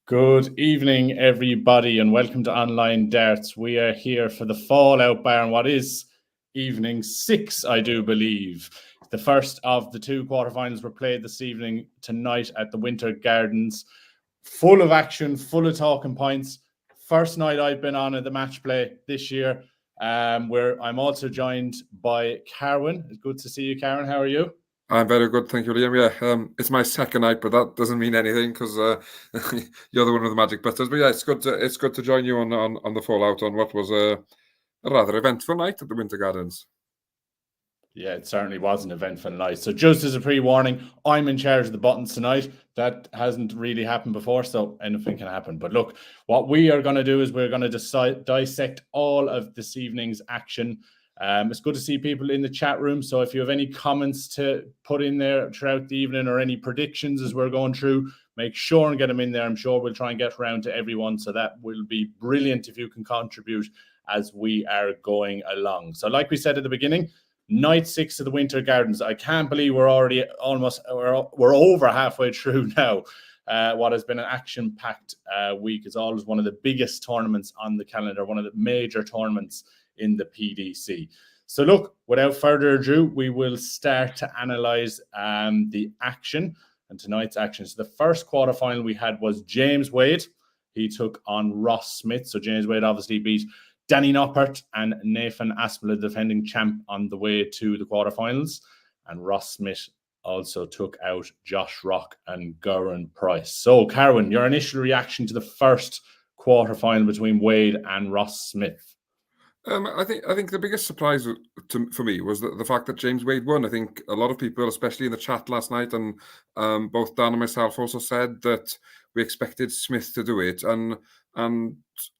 Good evening, everybody, and welcome to Online Darts. We are here for the Fallout Bar and what is evening 6, I do believe. The first of the two quarterfinals were played this evening tonight at the Winter Gardens. Full of action, full of talking points. First night I've been on at the Matchplay this year, where I'm also joined by Carwyn. It's good to see you, Karen. How are you? I'm very good, thank you, Liam. Yeah, it's my second night, but that doesn't mean anything because you're the one with the magic butters. But yeah, it's good to join you on the Fallout on what was a rather eventful night at the Winter Gardens. Yeah, it certainly was an eventful night. So just as a pre-warning, I'm in charge of the buttons tonight. That hasn't really happened before, so anything can happen. But look, what we are going to do is we're going to dissect all of this evening's action. It's good to see people in the chat room. So if you have any comments to put in there throughout the evening or any predictions as we're going through, make sure and get them in there. I'm sure we'll try and get around to everyone. So that will be brilliant if you can contribute as we are going along. So like we said at the beginning, Night 6 of the Winter Gardens. I can't believe we're already we're over halfway through now. What has been an action-packed week. Is always one of the biggest tournaments on the calendar, one of the major tournaments in the PDC. So look, without further ado, we will start to analyse the action and tonight's action. So the first quarterfinal we had was James Wade. He took on Ross Smith. So James Wade obviously beat Danny Noppert and Nathan Aspinall, defending champ, on the way to the quarterfinals. And Ross Smith also took out Josh Rock and Gurren Price. So, Carwyn, your initial reaction to the first quarterfinal between Wade and Ross Smith? I think the biggest surprise for me was the fact that James Wade won. I think a lot of people, especially in the chat last night, and both Dan and myself also said that we expected Smith to do it, and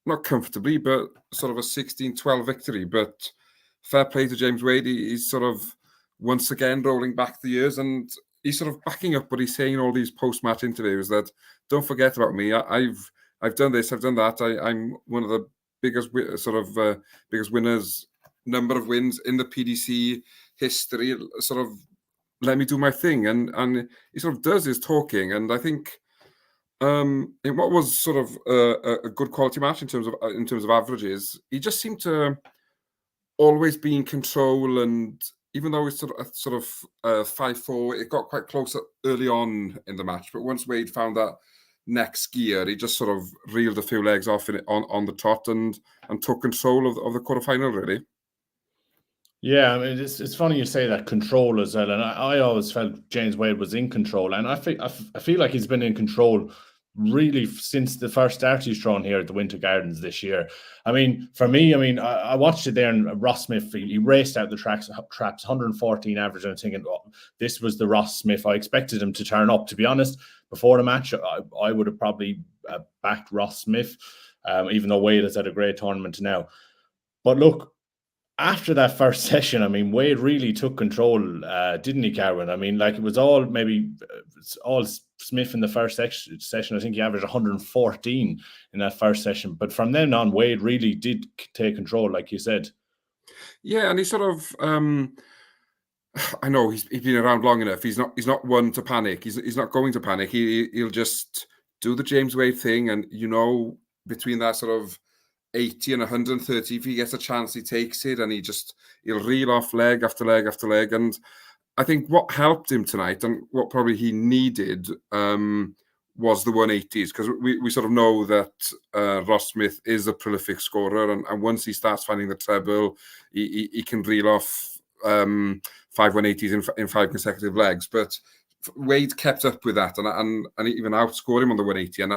not comfortably, but sort of a 16-12 victory. But fair play to James Wade. He's sort of once again rolling back the years, and he's sort of backing up what he's saying in all these post-match interviews, that don't forget about me. I've done this, I've done that. I'm one of the biggest winners, number of wins in the PDC history. Sort of let me do my thing, and he sort of does his talking, and I think in what was sort of a good quality match in terms of averages, he just seemed to always be in control. And even though it's sort of 5-4, it got quite close early on in the match. But once Wade found that next gear, he just sort of reeled a few legs off on the trot and took control of the quarterfinal, really. Yeah, I mean, it's funny you say that, control as well. And I always felt James Wade was in control. And I feel like he's been in control really since the first start he's thrown here at the Winter Gardens this year. I mean, for me, I watched it there, and Ross Smith, he raced out the traps, 114 average, and I'm thinking, oh, this was the Ross Smith I expected him to turn up. To be honest, before the match, I would have probably backed Ross Smith, even though Wade has had a great tournament now. But look, after that first session, I mean, Wade really took control, didn't he, Carwyn? I mean, like, it was all Smith in the first session. I think he averaged 114 in that first session. But from then on, Wade really did take control, like you said. Yeah, and he sort of, I know he's been around long enough. He's not one to panic. He's not going to panic. He'll just do the James Wade thing, and between that sort of 80 and 130, if he gets a chance, he takes it, and he'll reel off leg after leg after leg. And I think what helped him tonight, and what probably he needed, was the 180s, because we sort of know that Ross Smith is a prolific scorer, and once he starts finding the treble, he can reel off 5 180s in 5 consecutive legs. But Wade kept up with that, and even outscored him on the 180. And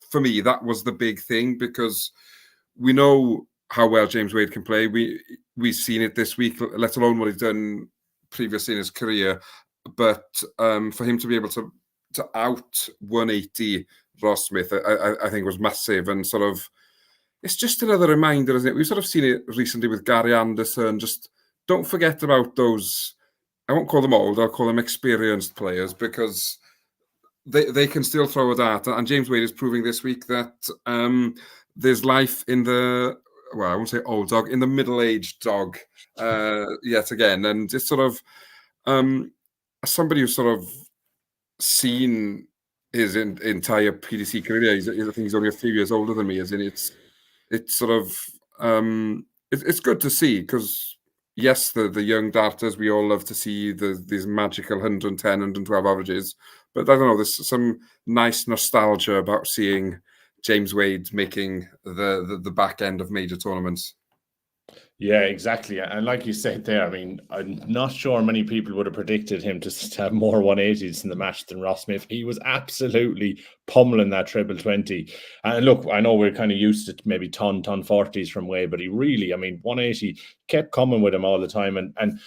for me, that was the big thing, because we know how well James Wade can play. We've seen it this week, let alone what he's done previously in his career. But for him to be able to out 180 Ross Smith, I think was massive. And sort of, it's just another reminder, isn't it? We've sort of seen it recently with Gary Anderson. Just don't forget about those. I won't call them old, I'll call them experienced players, because they can still throw a dart. And James Wade is proving this week that there's life in the, well, I won't say old dog, in the middle-aged dog yet again. And it's sort of somebody who's sort of seen his entire PDC career. I think he's only a few years older than me. As in, it's sort of it's good to see, because yes, the young darters, we all love to see these magical 110, 112 averages. But I don't know, there's some nice nostalgia about seeing James Wade making the back end of major tournaments. Yeah, exactly. And like you said there, I mean, I'm not sure many people would have predicted him to have more 180s in the match than Ross Smith. He was absolutely pummeling that triple 20. And look, I know we're kind of used to maybe ton 40s from Wade, but he really, I mean, 180 kept coming with him all the time. And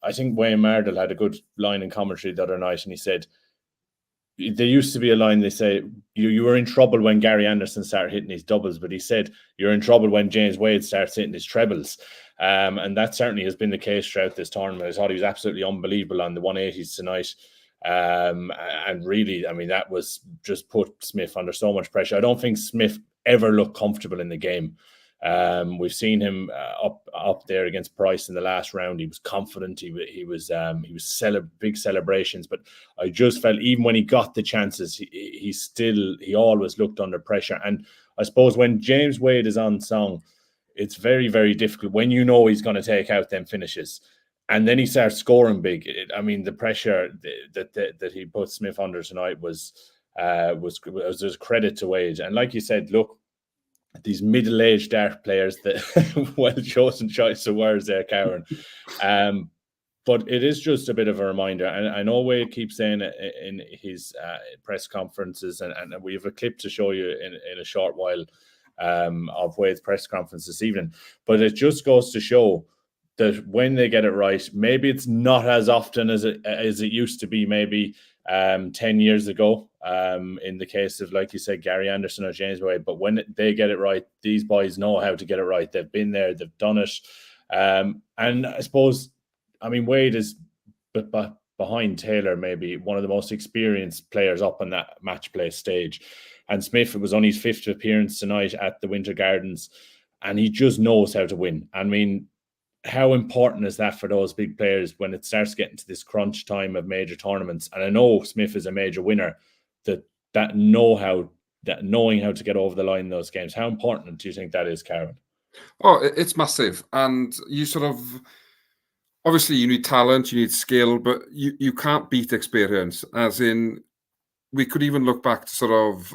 I think Wayne Mardell had a good line in commentary the other night, and he said, there used to be a line, they say, you were in trouble when Gary Anderson started hitting his doubles, but he said you're in trouble when James Wade starts hitting his trebles. And that certainly has been the case throughout this tournament. I thought he was absolutely unbelievable on the 180s tonight. And really, I mean, that was just put Smith under so much pressure. I don't think Smith ever looked comfortable in the game. We've seen him up there against Price in the last round. He was confident. He was big celebrations. But I just felt even when he got the chances, he always looked under pressure. And I suppose when James Wade is on song, it's very, very difficult when you know he's going to take out them finishes. And then he starts scoring big. I mean, the pressure that he put Smith under tonight was a credit to Wade. And like you said, look, these middle-aged dart players, that well-chosen choice of words there, Karen. But it is just a bit of a reminder. And I know Wade keeps saying it in his press conferences, and we have a clip to show you in a short while of Wade's press conference this evening. But it just goes to show that when they get it right, maybe it's not as often as it used to be, maybe 10 years ago, in the case of, like you said, Gary Anderson or James Wade. But when they get it right, these boys know how to get it right. They've been there, they've done it. And I suppose, I mean, Wade is behind Taylor, maybe one of the most experienced players up on that match play stage. And Smith, it was only his fifth appearance tonight at the Winter Gardens, and he just knows how to win. I mean, how important is that for those big players when it starts getting to this crunch time of major tournaments? And I know Smith is a major winner, that knowing how to get over the line in those games. How important do you think that is, Karen? Oh, it's massive. And you sort of, obviously you need talent, you need skill, but you can't beat experience. As in, we could even look back to sort of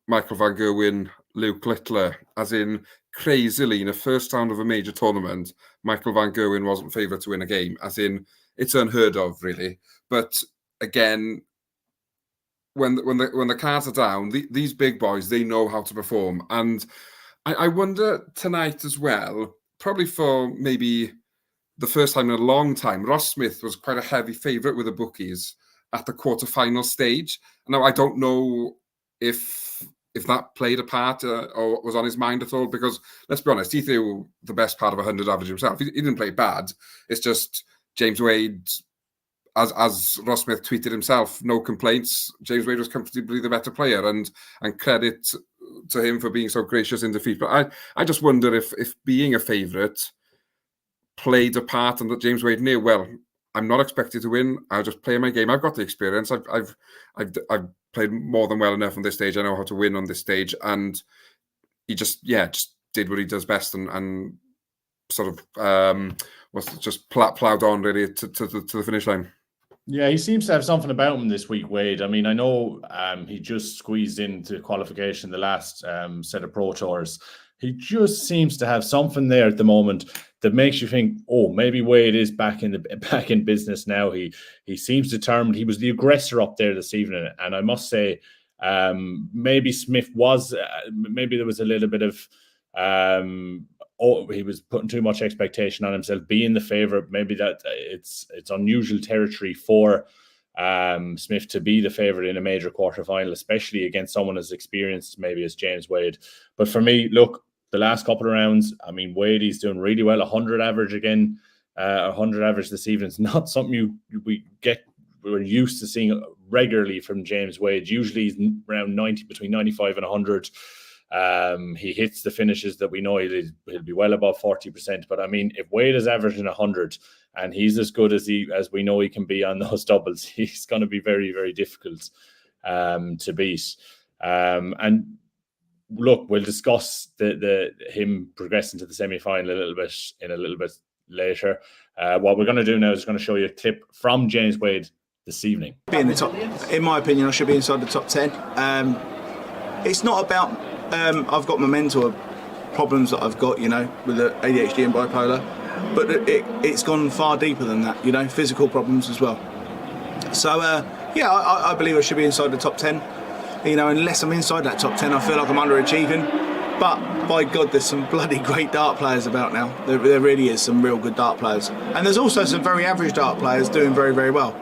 Michael van Gerwen, Luke Littler, as in, crazily, in the first round of a major tournament, Michael van Gerwen wasn't favoured to win a game. As in, it's unheard of, really. But again, when the cards are down, these big boys, they know how to perform. And I wonder tonight as well, probably for maybe the first time in a long time, Ross Smith was quite a heavy favourite with the bookies at the quarterfinal stage. Now, I don't know if that played a part or was on his mind at all, because let's be honest, he threw the best part of 100 average himself. He didn't play bad. It's just James Wade, as Ross Smith tweeted himself, no complaints. James Wade was comfortably the better player, and credit to him for being so gracious in defeat. But I just wonder if being a favourite played a part, and that James Wade knew, well, I'm not expected to win. I'll just play my game. I've got the experience. I've played more than well enough on this stage. I know how to win on this stage. And he just did what he does best, and sort of just plowed on really to the finish line. Yeah, he seems to have something about him this week, Wade. I mean, I know he just squeezed into qualification the last set of Pro Tours. He just seems to have something there at the moment that makes you think, oh, maybe Wade is back in business now. He seems determined. He was the aggressor up there this evening, and I must say, maybe Smith was. Maybe there was a little bit of. He was putting too much expectation on himself, being the favorite. Maybe that it's unusual territory for Smith to be the favorite in a major quarterfinal, especially against someone as experienced maybe as James Wade. But for me, look, the last couple of rounds, I mean, Wade, he's doing really well. 100 average again, 100 average this evening. It's not something we're used to seeing regularly from James Wade. Usually he's around 90, between 95 and 100. He hits the finishes that we know he'll be well above 40%. But I mean, if Wade is averaging 100 and he's as good as we know he can be on those doubles, he's going to be very, very difficult to beat. And look, we'll discuss the him progressing to the semi-final a little bit later. What we're going to do now is going to show you a clip from James Wade this evening. In the top, in my opinion, I should be inside the top 10. It's not about I've got my mental problems that I've got, with the ADHD and bipolar, but it's gone far deeper than that, physical problems as well. So I believe I should be inside the top 10. Unless I'm inside that top 10, I feel like I'm underachieving. But by God, there's some bloody great dart players about now. There really is some real good dart players, and there's also some very average dart players doing very, very well.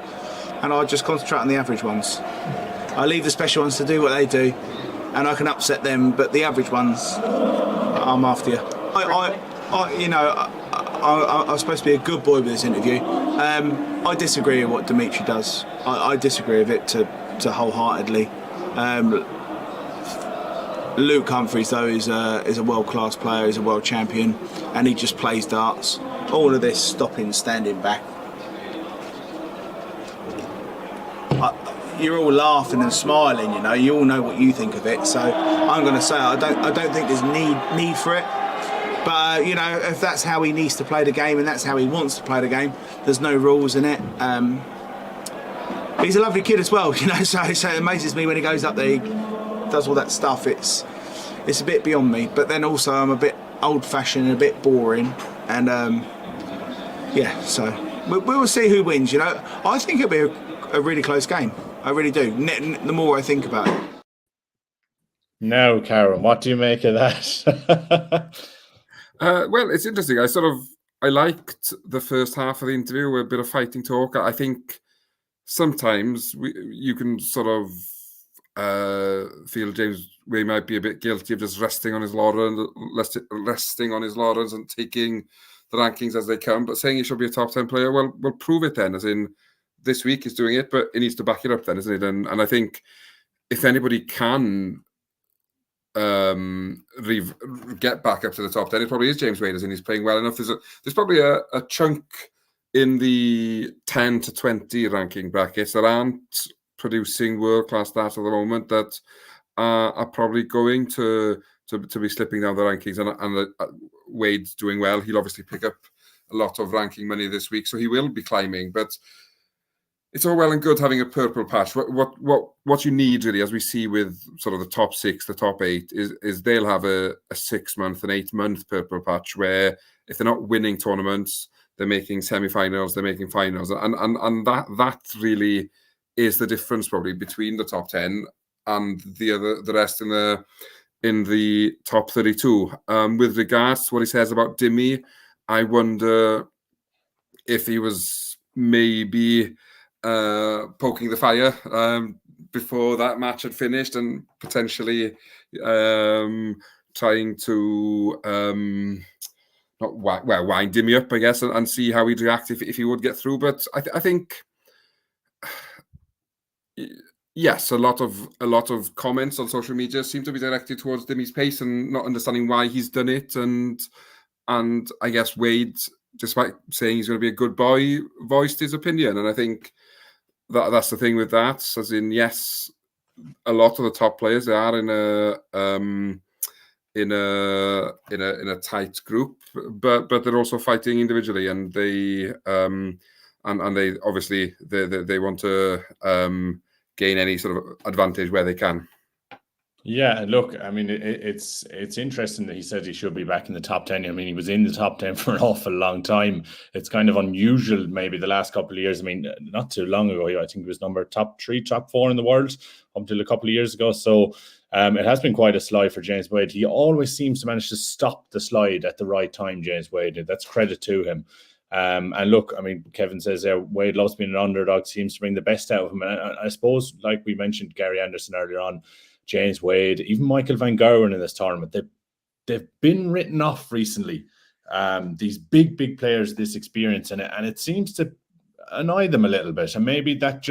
And I just concentrate on the average ones. I leave the special ones to do what they do, and I can upset them. But the average ones, I'm after you. I'm supposed to be a good boy with this interview. I disagree with what Dimitri does. I disagree with it to wholeheartedly. Luke Humphries, though, is a world-class player. He's a world champion, and he just plays darts. All of this stopping, standing back. You're all laughing and smiling, You all know what you think of it. So I'm going to say I don't think there's need for it. But if that's how he needs to play the game and that's how he wants to play the game, there's no rules in it. He's a lovely kid as well, So it amazes me when he goes up there, he does all that stuff. It's a bit beyond me. But then also I'm a bit old-fashioned and a bit boring. And so we will see who wins. I think it'll be a really close game. I really do. The more I think about it. Now, Karen, what do you make of that? Well, it's interesting. I liked the first half of the interview, a bit of fighting talk. I think sometimes you can sort of feel James Wade might be a bit guilty of just resting on his laurels and taking the rankings as they come. But saying he should be a top 10 player, well, we'll prove it then. As in, this week he's doing it, but he needs to back it up then, isn't it? And I think if anybody can get back up to the top 10, it probably is James Wade, as in he's playing well enough. There's probably a chunk in the 10 to 20 ranking brackets that aren't producing world-class stats at the moment that are probably going to be slipping down the rankings. And Wade's doing well. He'll obviously pick up a lot of ranking money this week, so he will be climbing. But it's all well and good having a purple patch. What you need really, as we see with sort of the top 6, the top 8, is they'll have a 6-month and 8-month purple patch where if they're not winning tournaments, they're making semi-finals, they're making finals, and that really is the difference probably between the top 10 and the rest in the top 32. With regards to what he says about Dimmy, I wonder if he was maybe poking the fire before that match had finished and potentially trying to wind Dimmy up, I guess, and see how he'd react if he would get through. But I think yes, a lot of comments on social media seem to be directed towards Dimmy's pace and not understanding why he's done it. And I guess Wade, despite saying he's going to be a good boy, voiced his opinion. And I think that's the thing with that, as in, yes, a lot of the top players, they are in a tight group, but they're also fighting individually, and they obviously they want to gain any sort of advantage where they can. Yeah, look, I mean, it's interesting that he said he should be back in the top 10. I mean, he was in the top 10 for an awful long time. It's kind of unusual, maybe the last couple of years. I mean, not too long ago, I think he was number top 3, top 4 in the world until a couple of years ago. So it has been quite a slide for James Wade. He always seems to manage to stop the slide at the right time, James Wade. That's credit to him. And look, I mean, Kevin says there, Wade loves being an underdog, seems to bring the best out of him. And I suppose, like we mentioned, Gary Anderson earlier on, James Wade, even Michael Van Gerwen in this tournament, they've been written off recently. These big players, this experience in it, and it seems to annoy them a little bit. And maybe that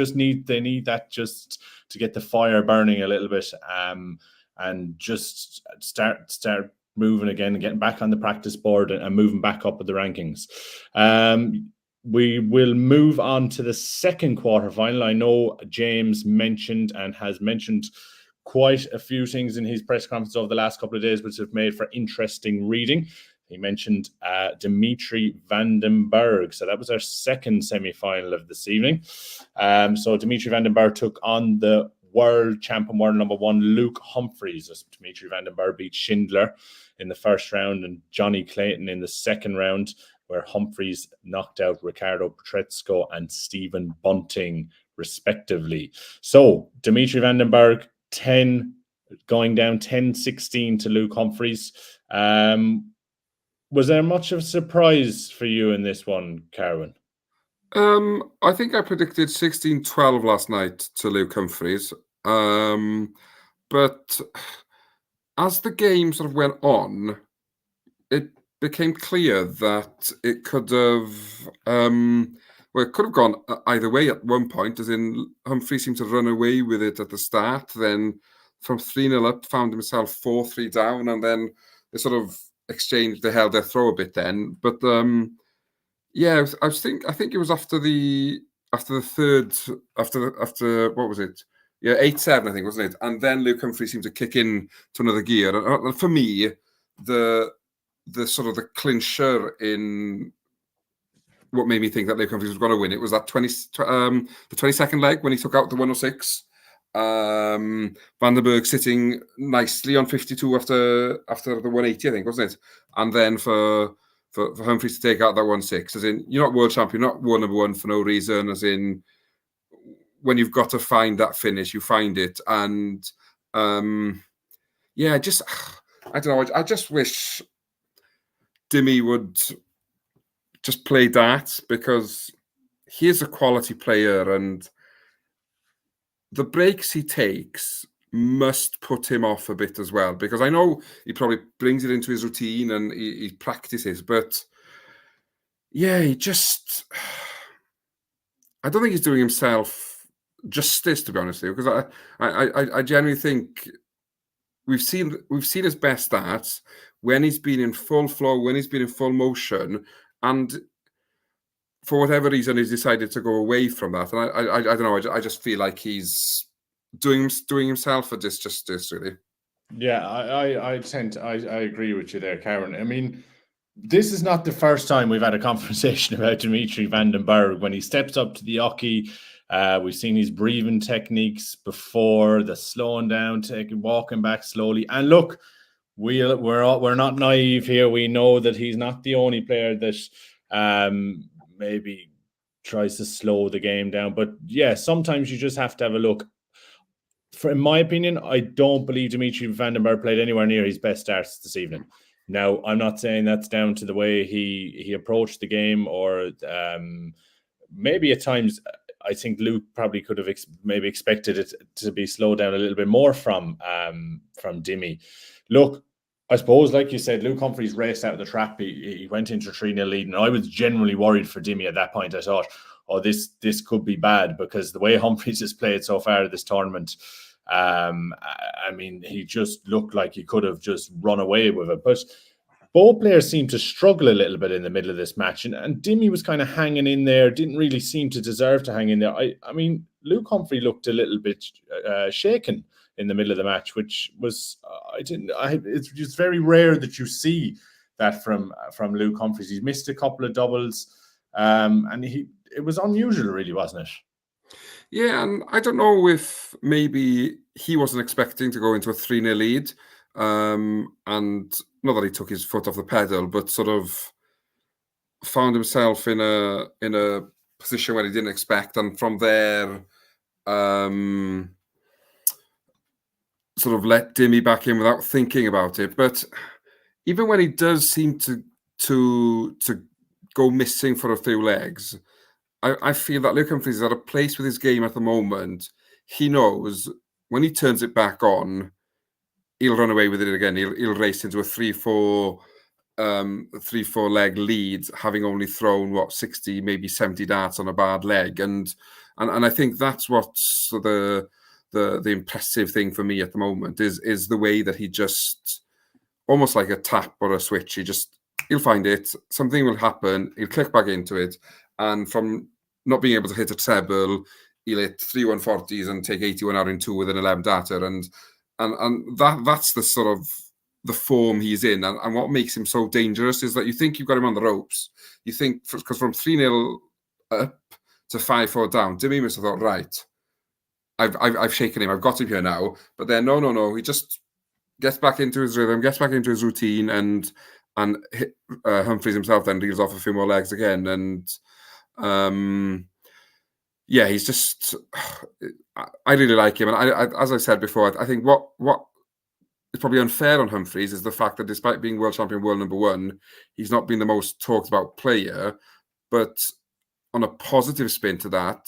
they need that just to get the fire burning a little bit, and just start moving again and getting back on the practice board and moving back up with the rankings. we will move on to the second quarter final. I know James mentioned and has mentioned quite a few things in his press conference over the last couple of days, which have made for interesting reading. He mentioned Dimitri Vandenberg. So that was our second semi-final of this evening. So Dimitri Vandenberg took on the world champion, world number one, Luke Humphries. Dimitri Vandenberg beat Schindler in the first round and Johnny Clayton in the second round, where Humphries knocked out Ricardo Petretsko and Stephen Bunting, respectively. So Dimitri Vandenberg, going down 10-16 to Luke Humphries. Was there much of a surprise for you in this one, Carwyn? I think I predicted 16-12 last night to Luke Humphries. But as the game sort of went on, it became clear that it could have it could have gone either way at one point, as in Humphries seemed to run away with it at the start, then from 3-0 up found himself 4-3 down, and then they sort of they held their throw a bit then. But yeah, I think it was after what was it? Yeah, 8-7, I think, wasn't it? And then Luke Humphries seemed to kick in to another gear. And for me, the sort of the clincher in what made me think that Luke Humphries was going to win, it was that the 22nd leg when he took out the 106. Vandenberg sitting nicely on 52 after the 180, I think, wasn't it? And then for Humphries to take out that 1-6, as in, you're not world champion, you're not world number one for no reason, as in, when you've got to find that finish, you find it. And yeah, I don't know, I just wish Dimmy would just play that, because he is a quality player, and the breaks he takes must put him off a bit as well, because I know he probably brings it into his routine and he practices, but yeah, I don't think he's doing himself justice, to be honest with you, because I genuinely think we've seen his best stats when he's been in full flow, when he's been in full motion, and for whatever reason he's decided to go away from that. And I don't know, I just feel like he's doing himself a disjustice, really. Yeah, I agree with you there, Karen. I mean, this is not the first time we've had a conversation about Dimitri Vandenberg. When he steps up to the hockey, we've seen his breathing techniques before, the slowing down, walking back slowly. And look, we're not naive here. We know that he's not the only player that maybe tries to slow the game down. But yeah, sometimes you just have to have a look. In my opinion, I don't believe Dimitri Vandenberg played anywhere near his best starts this evening. Now, I'm not saying that's down to the way he approached the game, or maybe at times I think Luke probably could have maybe expected it to be slowed down a little bit more from Dimmy. Look, I suppose, like you said, Luke Humphries raced out of the trap. He went into 3-0 lead, and I was genuinely worried for Dimmy at that point. I thought, oh, this could be bad, because the way Humphries has played so far this tournament, I mean, he just looked like he could have just run away with it. But both players seemed to struggle a little bit in the middle of this match, and Dimmy was kind of hanging in there, didn't really seem to deserve to hang in there. I mean, Luke Humphrey looked a little bit shaken in the middle of the match, which was it's just very rare that you see that from Luke Humphries. He's missed a couple of doubles, and it was unusual, really, wasn't it? Yeah, and I don't know if maybe he wasn't expecting to go into a 3-0 lead, and not that he took his foot off the pedal, but sort of found himself in a position where he didn't expect, and from there, sort of let Dimmy back in without thinking about it. But even when he does seem to go missing for a few legs, I feel that Luke Humphries is at a place with his game at the moment. He knows when he turns it back on, he'll run away with it again. He'll race into a 3-4 leg lead, having only thrown 60, maybe 70 darts on a bad leg, and I think that's what's the impressive thing for me at the moment is the way that he just, almost like a tap or a switch, he'll find it, something will happen, he'll click back into it, and from not being able to hit a treble, he'll hit 3 140s and take 81 out in 2 with an 11 data, and that's the sort of the form he's in, and what makes him so dangerous is that you think you've got him on the ropes. You think, because from 3-0 up to 5-4 down, Dimi must have thought, right, I've shaken him, I've got him here now. But then no, he just gets back into his rhythm, gets back into his routine, and Humphries himself then deals off a few more legs again, and he's just, I really like him, and I as I said before, I think what is probably unfair on Humphries is the fact that despite being world champion, world number one, he's not been the most talked about player. But on a positive spin to that,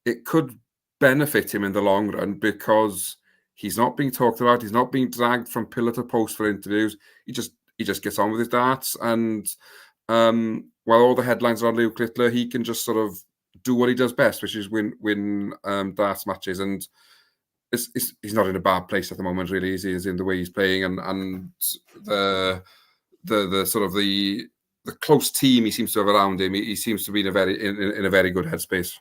it could benefit him in the long run because he's not being talked about. He's not being dragged from pillar to post for interviews. He just gets on with his darts, and while all the headlines are on Luke Littler, he can just sort of do what he does best, which is win darts matches. And he's not in a bad place at the moment, really. He's in the way he's playing, and the sort of the close team he seems to have around him. He seems to be in a very good headspace.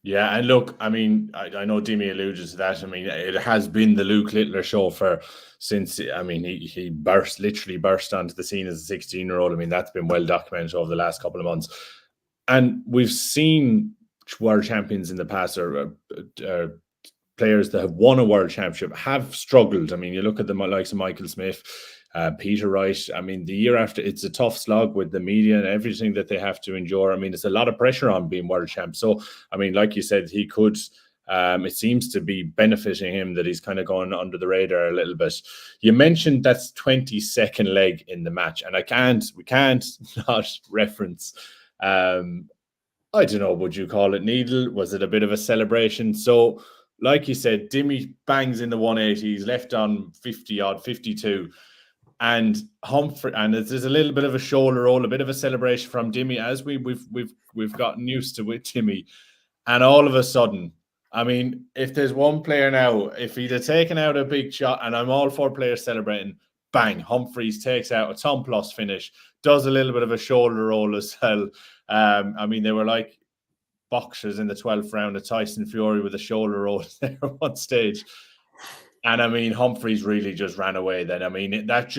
Yeah, and look, I mean, I know Dimi alluded to that. I mean, it has been the Luke Littler show since, I mean, he literally burst onto the scene as a 16-year-old. I mean, that's been well documented over the last couple of months. And we've seen world champions in the past, or players that have won a world championship have struggled. I mean, you look at the likes of Michael Smith, Peter Wright. I mean, the year after, it's a tough slog with the media and everything that they have to endure. I mean, it's a lot of pressure on being world champ. So, I mean, like you said, he could, it seems to be benefiting him that he's kind of gone under the radar a little bit. You mentioned that's 22nd leg in the match, and we can't not reference, I don't know, would you call it needle? Was it a bit of a celebration? So, like you said, Dimi bangs in the 180s, left on 50-odd, 52. And Humphrey, and there's a little bit of a shoulder roll, a bit of a celebration from Dimi, as we've gotten used to with Dimi. And all of a sudden, I mean, if there's one player now, if he'd have taken out a big shot, and I'm all for players celebrating, bang, Humphries takes out a Tom Plus finish, does a little bit of a shoulder roll as well. I mean, they were like boxers in the 12th round of Tyson Fury with a shoulder roll there at one stage. And I mean, Humphries really just ran away then. I mean, that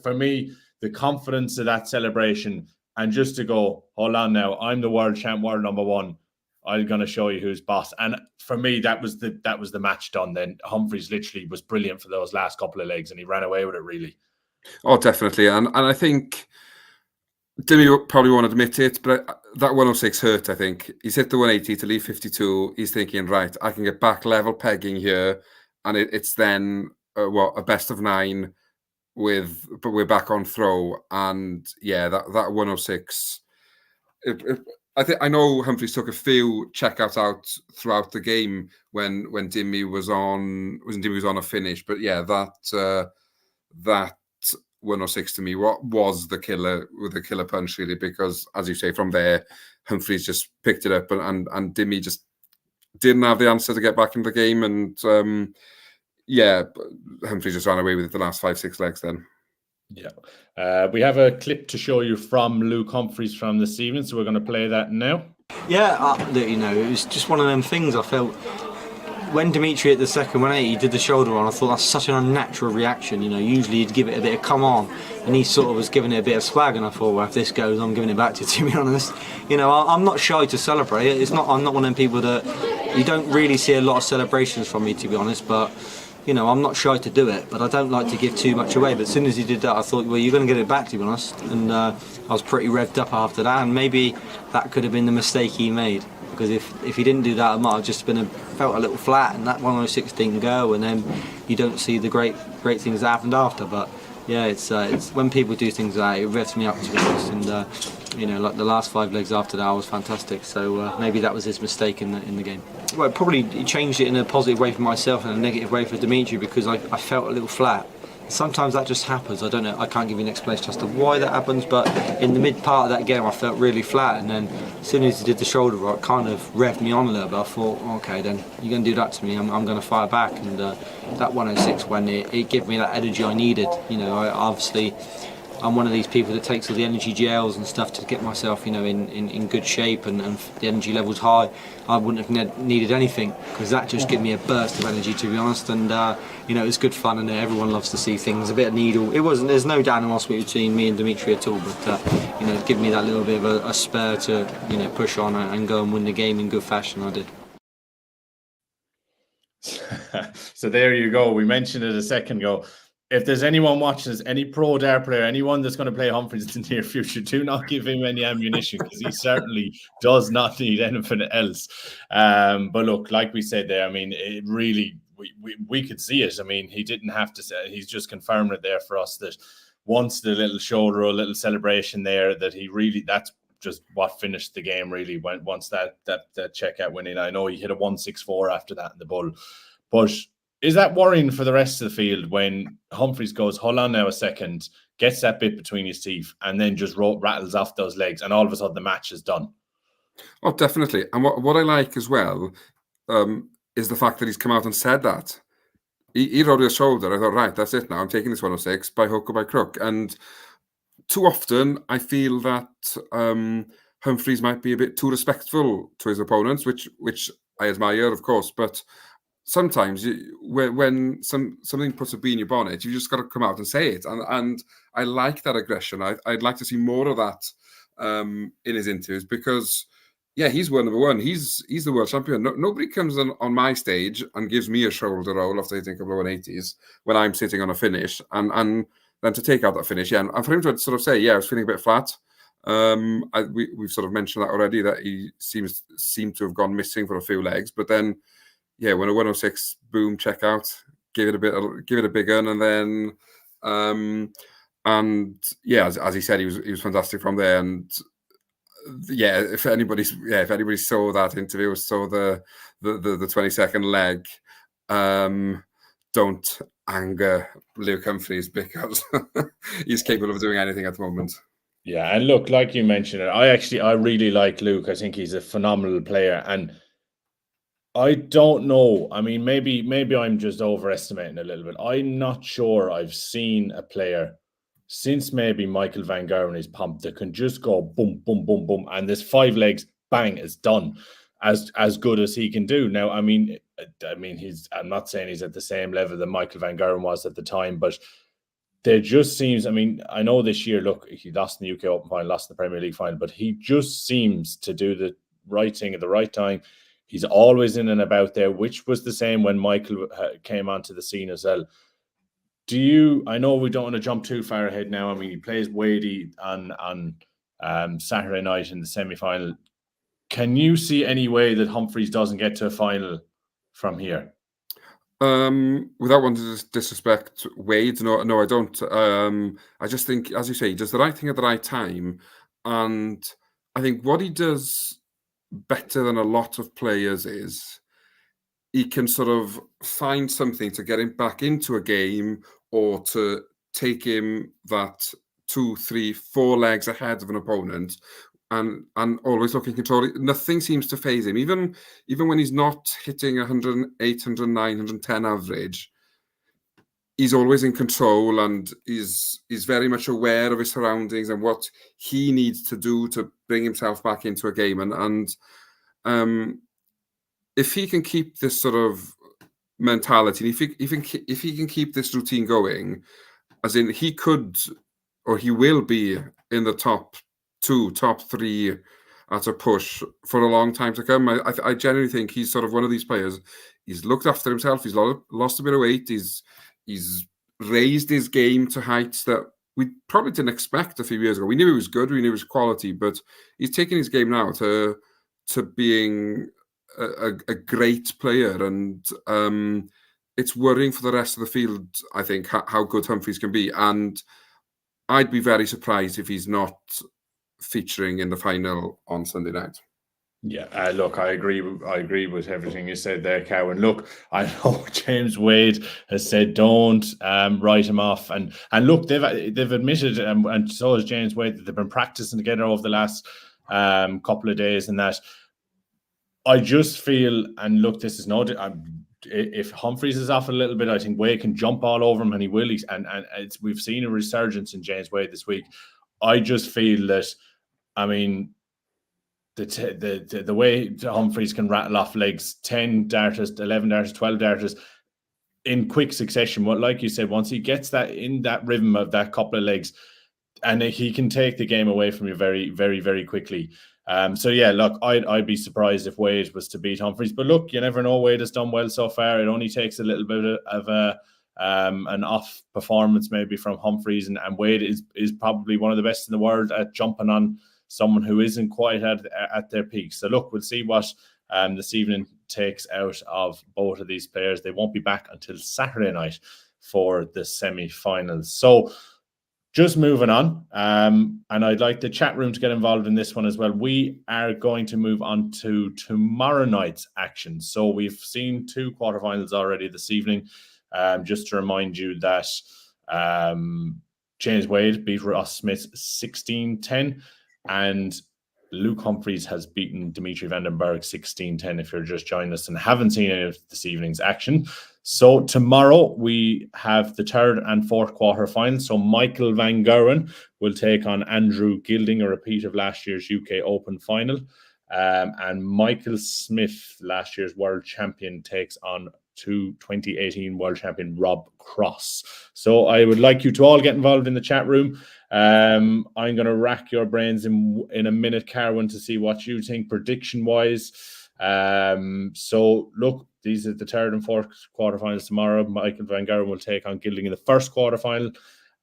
for me, the confidence of that celebration, and just to go, hold on now, I'm the world champ, world number one. I'm going to show you who's boss. And for me, that was the match done then. Humphries literally was brilliant for those last couple of legs, and he ran away with it, really. Oh, definitely. And I think Dimi probably won't admit it, but that 106 hurt, I think. He's hit the 180 to leave 52. He's thinking, right, I can get back level pegging here. And it's then a best of 9 but we're back on throw. And yeah, that 106. I know Humphries took a few checkouts out throughout the game when Dimi was on a finish. But yeah, that 106 to me was the killer punch, really, because as you say, from there Humphries just picked it up, and Dimi just didn't have the answer to get back into the game, and Humphries just ran away with it the last 5-6 legs then. Yeah. We have a clip to show you from Luke Humphries from this evening, so we're going to play that now. Yeah, it was just one of them things. I felt when Dimitri at the second 180 did the shoulder on, I thought that's such an unnatural reaction. Usually you'd give it a bit of come on, and he sort of was giving it a bit of swag, and I thought, well, if this goes, I'm giving it back to be honest. I'm not shy to celebrate it. I'm not one of them people that you don't really see a lot of celebrations from me, to be honest, but I'm not shy to do it, but I don't like to give too much away. But as soon as he did that, I thought, well, you're going to get it back, to be honest. And I was pretty revved up after that, and maybe that could have been the mistake he made. Because if he didn't do that, I might have just felt a little flat, and that 106 didn't go, and then you don't see the great things that happened after. But yeah, it's when people do things like that, it revs me up, to be honest. And like the last 5 legs after that was fantastic. So maybe that was his mistake in the game. Well, probably changed it in a positive way for myself and a negative way for Dimitri, because I felt a little flat. Sometimes that just happens. I don't know. I can't give you an explanation as to why that happens, but in the mid part of that game, I felt really flat. And then as soon as he did the shoulder roll, it kind of revved me on a little bit. I thought, okay, then you're going to do that to me. I'm going to fire back. And that 106, when it gave me that energy I needed. I obviously I'm one of these people that takes all the energy gels and stuff to get myself, in good shape and the energy levels high. I wouldn't have needed anything, because that just gave me a burst of energy, to be honest. And it's good fun, and everyone loves to see things. A bit of needle. There's no animosity between me and Dimitri at all, but give me that little bit of a spur to push on and go and win the game in good fashion. I did. So there you go. We mentioned it a second ago. If there's anyone watching this, any pro dart player, anyone that's going to play Humphries in the near future, do not give him any ammunition, because he certainly does not need anything else. But look, like we said there, I mean, it really, we could see it. I mean, he didn't have to say, he's just confirmed it there for us that once the little shoulder roll, little celebration there, that he really, that's just what finished the game really, once that checkout went in. I know he hit a 164 after that in the bull, but is that worrying for the rest of the field when Humphries goes, hold on now a second, gets that bit between his teeth, and then just rattles off those legs, and all of a sudden the match is done? Oh, definitely. And what I like as well is the fact that he's come out and said that. He rode his shoulder. I thought, right, that's it now. I'm taking this 106 by hook or by crook. And too often I feel that Humphries might be a bit too respectful to his opponents, which I admire, of course, but sometimes when something puts a bee in your bonnet, you just got to come out and say it. And I like that aggression. I'd like to see more of that in his interviews, because, yeah, he's world number one. He's the world champion. Nobody comes on my stage and gives me a shoulder roll after hitting a couple of 180s when I'm sitting on a finish. And then to take out that finish, yeah, and for him to sort of say, yeah, I was feeling a bit flat. We've sort of mentioned that already, that he seemed to have gone missing for a few legs, but then, yeah, when a 106, boom, check out, give it a big un, and then, and yeah, as he said, he was fantastic from there. And yeah, if anybody saw that interview, saw the 20-second leg, don't anger Luke Humphries, because he's capable of doing anything at the moment. Yeah, and look, like you mentioned it, I really like Luke. I think he's a phenomenal player, and I don't know. I mean, maybe I'm just overestimating a little bit. I'm not sure I've seen a player since maybe Michael Van Gerwen is pumped that can just go boom, boom, boom, boom, and this 5 legs, bang, it's done. As good as he can do. Now, I mean, I'm not saying he's at the same level that Michael Van Gerwen was at the time, but there just seems, I mean, I know this year, look, he lost in the UK Open final, lost in the Premier League final, but he just seems to do the right thing at the right time. He's always in and about there, which was the same when Michael came onto the scene as well. I know we don't want to jump too far ahead now. I mean, he plays Wadey on Saturday night in the semi-final. Can you see any way that Humphries doesn't get to a final from here? Without wanting to disrespect Wade, no, I don't. I just think, as you say, he does the right thing at the right time. And I think what he does better than a lot of players is he can sort of find something to get him back into a game, or to take him that 2, 3, 4 legs ahead of an opponent, and always looking control. Nothing seems to phase him, even when he's not hitting 108, 109, 110 average. He's always in control, and is very much aware of his surroundings and what he needs to do to bring himself back into a game. And if he can keep this sort of mentality, if he can keep this routine going, as in he could, or he will be in the top 2, top 3 at a push for a long time to come. I genuinely think he's sort of one of these players. He's looked after himself. He's lost a bit of weight. He's raised his game to heights that we probably didn't expect a few years ago. We knew he was good. We knew he was quality, but he's taking his game now to being a great player. And it's worrying for the rest of the field, I think, how good Humphries can be. And I'd be very surprised if he's not featuring in the final on Sunday night. Yeah, look, I agree with everything you said there, Cowan. Look, I know James Wade has said don't write him off, and look, they've admitted, and so has James Wade, that they've been practicing together over the last couple of days, and that I just feel, and look, this is if Humphries is off a little bit, I think Wade can jump all over him, and he will. We've seen a resurgence in James Wade this week. I just feel that, I mean, the way Humphries can rattle off legs, 10 darters, 11 darters, 12 darters in quick succession. What, like you said, once he gets that in that rhythm of that couple of legs, and he can take the game away from you very, very, very quickly. So yeah, look, I'd be surprised if Wade was to beat Humphries, but look, you never know. Wade has done well so far. It only takes a little bit of an off performance maybe from Humphries, and Wade is probably one of the best in the world at jumping on someone who isn't quite at their peak. So look, we'll see what this evening takes out of both of these players. They won't be back until Saturday night for the semi-finals. So just moving on, and I'd like the chat room to get involved in this one as well. We are going to move on to tomorrow night's action. So we've seen 2 quarterfinals already this evening. Just to remind you that James Wade beat Ross Smith 16-10, and Luke Humphries has beaten Dimitri Vandenberg 16-10, if you're just joining us and haven't seen any of this evening's action. So tomorrow we have the 3rd and 4th quarterfinals. So Michael Van Gerwen will take on Andrew Gilding, a repeat of last year's UK Open final. And Michael Smith, last year's world champion, takes on 2018 world champion Rob Cross. So I would like you to all get involved in the chat room. I'm going to rack your brains in a minute, Carwin, to see what you think prediction wise. So look, these are the 3rd and 4th quarterfinals tomorrow. Michael Van Gerwen will take on Gilding in the 1st quarterfinal,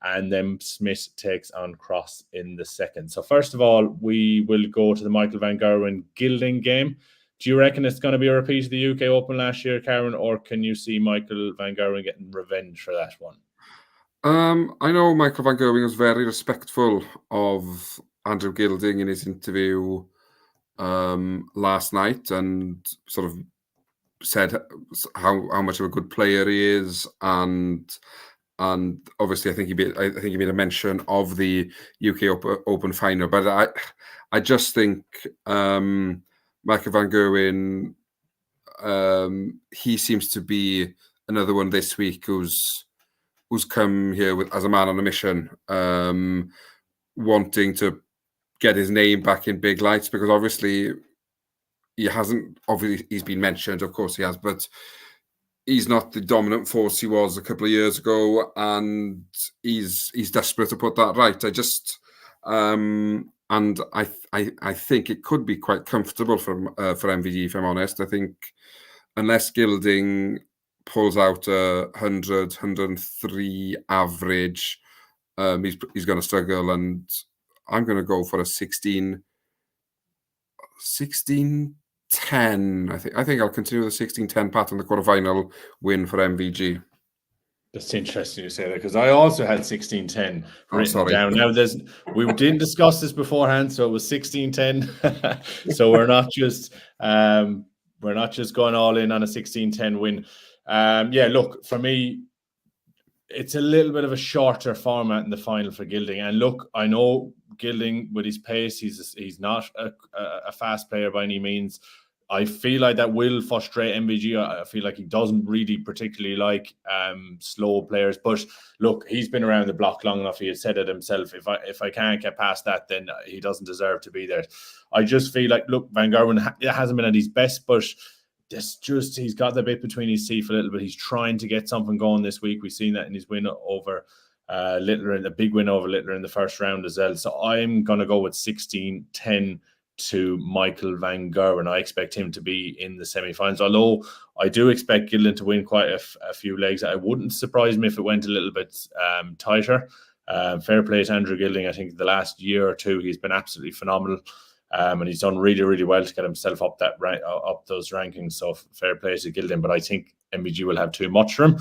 and then Smith takes on Cross in the 2nd. So first of all, we will go to the Michael Van Gerwen Gilding game. Do you reckon it's going to be a repeat of the UK Open last year, Karen, or can you see Michael Van Gerwen getting revenge for that one? I know Michael Van Gerwen was very respectful of Andrew Gilding in his interview last night, and sort of said how much of a good player he is, and obviously I think he made a mention of the UK Open final. But I just think Michael Van Gerwen, he seems to be another one this week who's come here as a man on a mission, wanting to get his name back in big lights, because obviously he's been mentioned, of course he has, but he's not the dominant force he was a couple of years ago, and he's desperate to put that right. And I think it could be quite comfortable for MVG, if I'm honest. I think unless Gilding pulls out a 103 average, he's going to struggle, and I'm going to go for a 16-10. I think I'll continue the 16-10 pattern, the quarterfinal win for MVG. That's interesting you say that, because I also had 16-10 written down. Now we didn't discuss this beforehand, so it was 16-10. So we're not just going all in on a 16-10 win. Yeah, look, for me, it's a little bit of a shorter format in the final for Gilding. And look, I know Gilding with his pace, he's not a fast player by any means. I feel like that will frustrate MVG. I feel like he doesn't really particularly like slow players. But look, he's been around the block long enough. He has said it himself. If I can't get past that, then he doesn't deserve to be there. I just feel like, look, Van Gerwen hasn't been at his best, but he's got the bit between his teeth a little bit. He's trying to get something going this week. We've seen that in his win over Littler, in the big win over Littler in the first round as well. So I'm going to go with 16-10 to Michael Van Gerwen. I expect him to be in the semi-finals, although I do expect Gilding to win quite a few legs. I wouldn't surprise me if it went a little bit tighter. Fair play to Andrew Gilding. I think the last year or two he's been absolutely phenomenal, and he's done really, really well to get himself up those rankings. So fair play to Gilding, but I think MVG will have too much for him.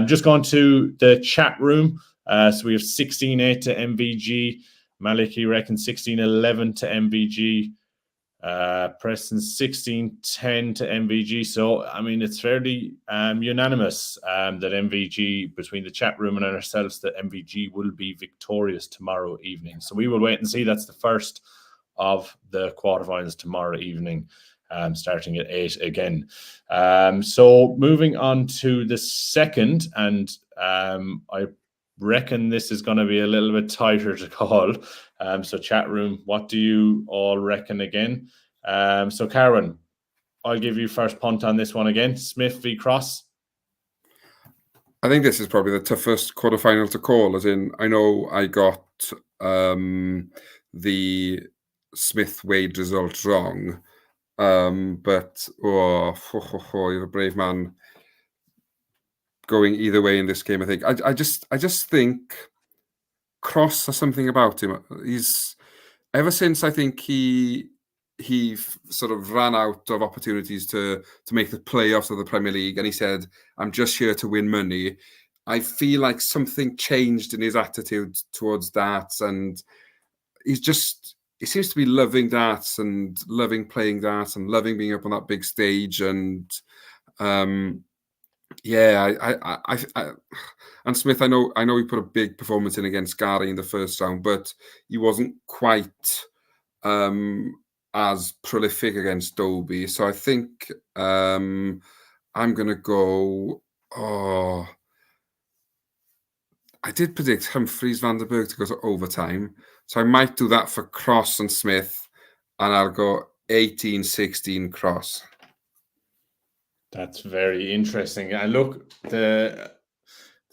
Just going to the chat room. So we have 16-8 to MVG. Malik, you reckon 16-11 to MVG. Preston 16-10 to MVG. So, I mean, it's fairly unanimous that MVG, between the chat room and ourselves, that MVG will be victorious tomorrow evening. So we will wait and see. That's the first of the quarterfinals tomorrow evening. starting at 8 again. So moving on to the second, and I reckon this is going to be a little bit tighter to call. So chat room, what do you all reckon again? So Karen, I'll give you first punt on this one again. Smith v Cross. I think this is probably the toughest quarterfinal to call, as in, I know I got the Smith-Wade result wrong, but you're a brave man going either way in this game. I think I just think Cross has something about him. He's ever since I think he sort of ran out of opportunities to make the playoffs of the Premier League, and he said, "I'm just here to win money." I feel like something changed in his attitude towards darts, and he seems to be loving darts and loving playing darts and loving being up on that big stage. And and Smith, I know he put a big performance in against Gary in the first round, but he wasn't quite as prolific against Dobie. So I think I'm going to go. I did predict Humphries Vandenberg to go to overtime, so I might do that for Cross and Smith, and I'll go 18-16 Cross. That's very interesting. And look, the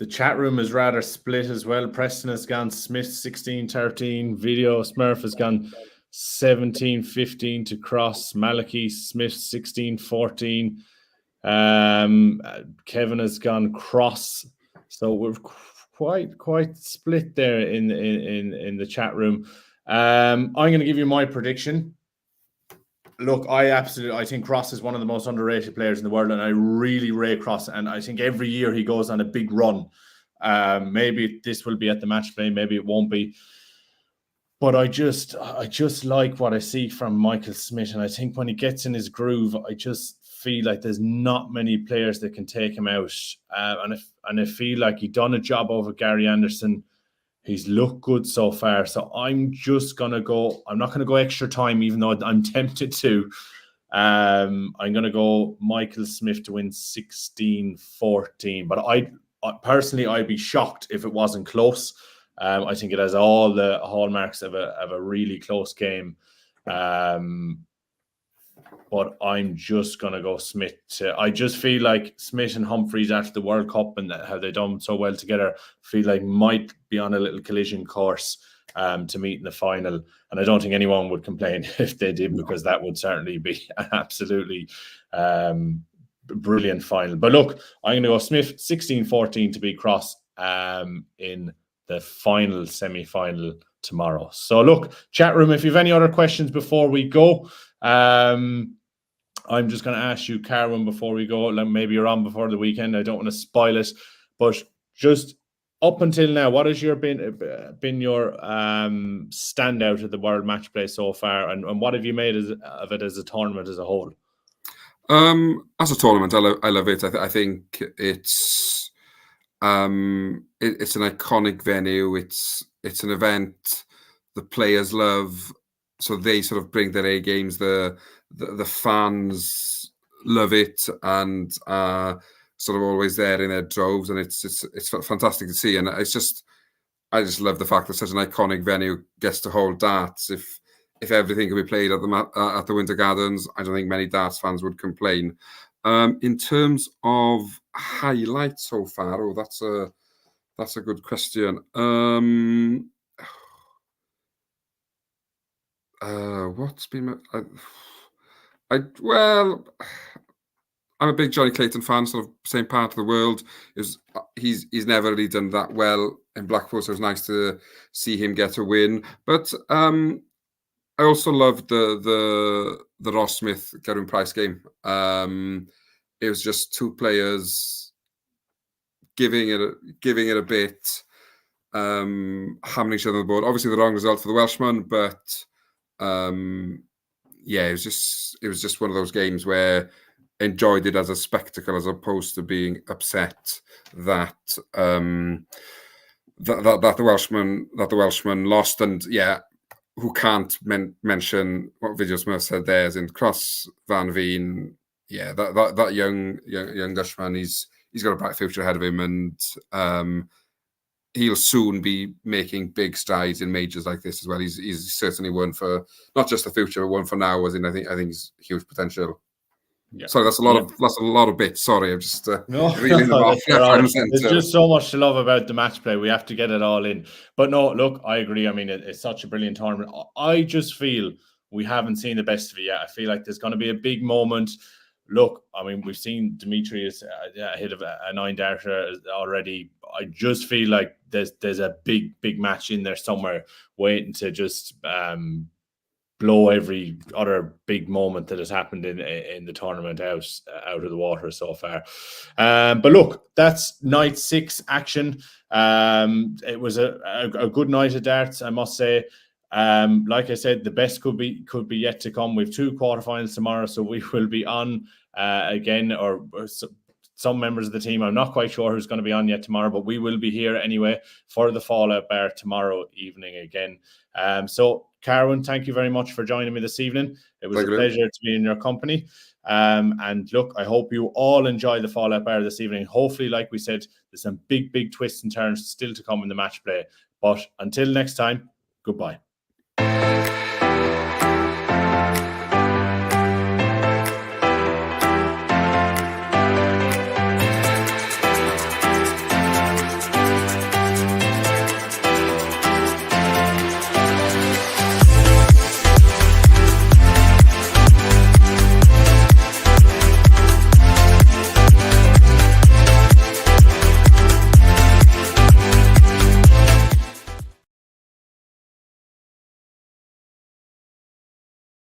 chat room is rather split as well. Preston has gone Smith 16-13. Video Smurf has gone 17-15 to Cross. Malachi Smith 16-14. Kevin has gone Cross. So we're quite split there in the chat room. I'm going to give you my prediction. Look, I think Cross is one of the most underrated players in the world, and I really rate Cross. And I think every year he goes on a big run. Maybe this will be at the match play, maybe it won't be. But I just like what I see from Michael Smith, and I think when he gets in his groove, I just feel like there's not many players that can take him out. And I feel like he done a job over Gary Anderson. He's looked good so far. So I'm just going to go. I'm not going to go extra time, even though I'm tempted to. I'm going to go Michael Smith to win 16-14. But I personally, I'd be shocked if it wasn't close. I think it has all the hallmarks of a really close game. But I'm just going to go Smith. I just feel like Smith and Humphries after the World Cup and how they done so well together, feel like might be on a little collision course to meet in the final. And I don't think anyone would complain if they did, because that would certainly be an absolutely brilliant final. But look, I'm going to go Smith 16-14 to beat Cross in the final semi-final tomorrow. So look, chat room, if you have any other questions before we go, I'm just going to ask you, Carwin, before we go. Maybe you're on before the weekend. I don't want to spoil it, but just up until now, what has been your standout at the World Matchplay so far, and what have you made of it as a tournament as a whole? As a tournament, I love it. I think it's an iconic venue. It's an event the players love, so they sort of bring their A games. The fans love it and are sort of always there in their droves, and it's fantastic to see. And I just love the fact that such an iconic venue gets to hold darts. If everything could be played at the Winter Gardens, I don't think many darts fans would complain. In terms of highlights so far, that's a good question. What's been I'm a big Johnny Clayton fan, sort of same part of the world. He's never really done that well in Blackpool, so it's nice to see him get a win. But I also loved the Ross Smith Gerwyn Price game. It was just two players giving it a bit, hammering each other on the board. Obviously, the wrong result for the Welshman, but it was just one of those games where enjoyed it as a spectacle as opposed to being upset that that the Welshman lost. And yeah, who can't mention what Vigil Smith said there, is in Cross Van Veen. Yeah, that young Dutchman, he's got a bright future ahead of him, and he'll soon be making big strides in majors like this as well. He's certainly one for not just the future, but one for now. As in, I think he's huge potential. Yeah. Sorry, that's a lot of bits. Sorry, I'm just reeling them off. There's just so much to love about the match play. We have to get it all in. But no, look, I agree. I mean, it's such a brilliant tournament. I just feel we haven't seen the best of it yet. I feel like there's going to be a big moment. Look, I mean, we've seen Demetrius hit a 9-darter already. I just feel like there's a big match in there somewhere waiting to just blow every other big moment that has happened in the tournament out of the water so far. But look, that's night 6 action. It was a good night of darts, I must say. Like I said, the best could be yet to come. We have 2 quarterfinals tomorrow, so we will be on again, or some members of the team. I'm not quite sure who's going to be on yet tomorrow, but we will be here anyway for the Fallout Bar tomorrow evening again. So, Carwyn, thank you very much for joining me this evening. It was a pleasure to be in your company. And look, I hope you all enjoy the Fallout Bar this evening. Hopefully, like we said, there's some big twists and turns still to come in the match play. But until next time, goodbye.